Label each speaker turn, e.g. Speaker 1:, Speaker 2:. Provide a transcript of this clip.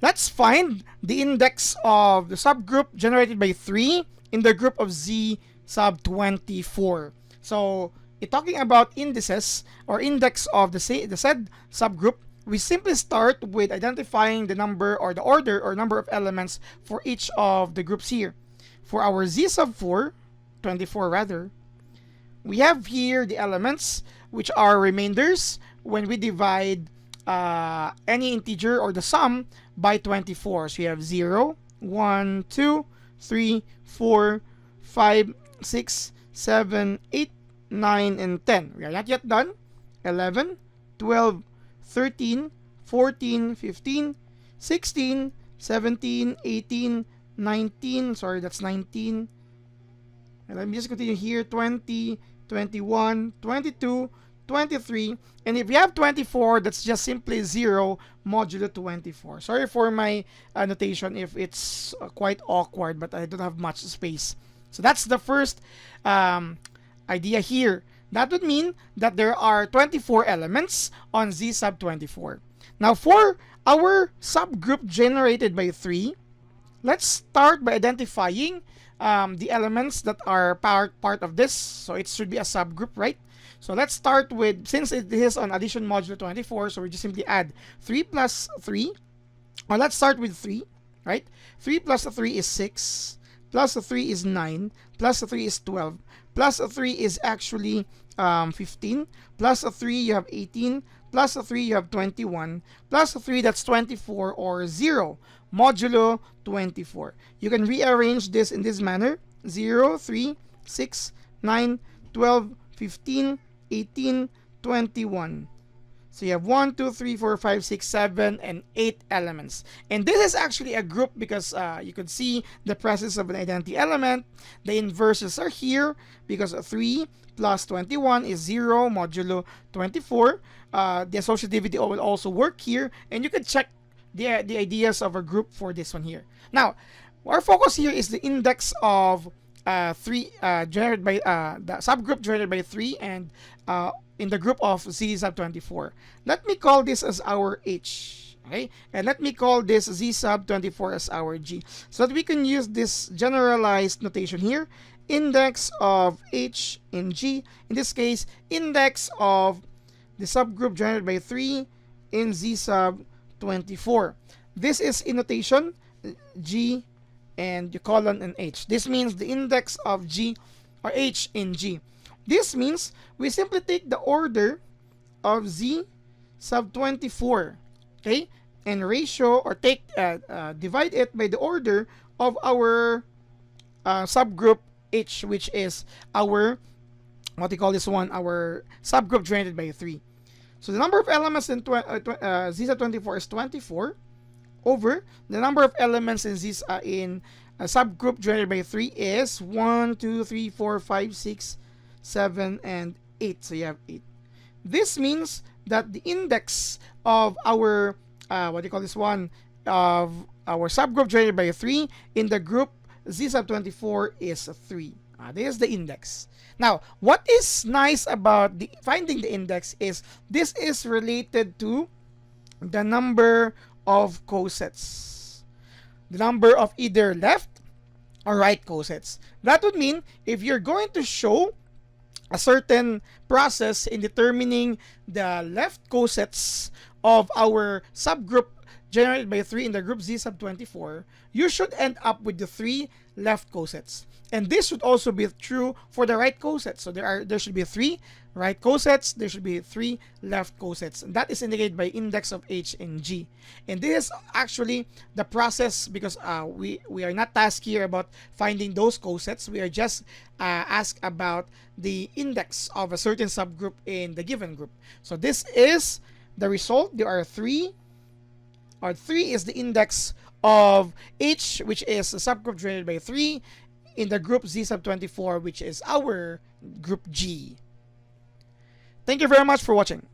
Speaker 1: Let's find the index of the subgroup generated by 3 in the group of Z sub 24. So, talking about indices or index of the said subgroup, we simply start with identifying the number or the order or number of elements for each of the groups here. For our Z sub 24 rather, we have here the elements which are remainders when we divide any integer or the sum by 24. So you have 0, 1, 2, 3, 4, 5, 6, 7, 8, 9, and 10. We are not yet done. 11, 12, 13, 14, 15, 16, 17, 18, 19. Sorry, that's 19. And let me just continue here. 20, 21, 22, 23. And if you have 24, that's just simply 0 modulo 24. Sorry for my notation if it's quite awkward, but I don't have much space. So that's the first idea here. That would mean that there are 24 elements on Z sub 24. Now for our subgroup generated by 3, let's start by identifying the elements that are part of this. So it should be a subgroup, right? So let's start with, since it is on addition modulo 24, so we just simply add 3 plus 3. Or let's start with 3, right? 3 plus 3 is 6, plus 3 is 9, plus 3 is 12, plus 3 is actually 15, plus 3 you have 18, plus 3 you have 21, plus 3 that's 24, or 0 modulo 24. You can rearrange this in this manner: 0, 3, 6, 9, 12, 15, 18, 21. So you have 1, 2, 3, 4, 5, 6, 7, and 8 elements. And this is actually a group because you could see the presence of an identity element. The inverses are here because 3 plus 21 is 0 modulo 24. The associativity will also work here, and you can check the ideas of a group for this one here. Now, our focus here is the index of 3 generated by the subgroup generated by 3 and in the group of Z sub 24. Let me call this as our H, okay? And let me call this Z sub 24 as our G, so that we can use this generalized notation here: index of H in G. In this case, index of the subgroup generated by 3 in Z sub 24. This is in notation G and you colon and H. This means the index of G or H in G. This means we simply take the order of Z sub 24, okay, and ratio or take divide it by the order of our subgroup H, which is our, what do you call this one, our subgroup generated by 3. So the number of elements in Z sub 24 is 24 over the number of elements in Z in a subgroup generated by 3 is 1, 2, 3, 4, 5, 6, 7, and 8. So you have 8. This means that the index of our what do you call this one, of our subgroup generated by 3 in the group Z sub 24 is 3. This is the index. Now, what is nice about finding the index is this is related to the number of cosets, the number of either left or right cosets. That would mean if you're going to show a certain process in determining the left cosets of our subgroup generated by 3 in the group Z sub 24, you should end up with the 3 left cosets. And this should also be true for the right cosets. So there should be 3 right cosets, there should be 3 left cosets. And that is indicated by index of H and G. And this is actually the process because we are not tasked here about finding those cosets. We are just asked about the index of a certain subgroup in the given group. So this is the result. There are 3, or 3 is the index of H, which is a subgroup generated by 3 in the group Z sub 24, which is our group G. Thank you very much for watching.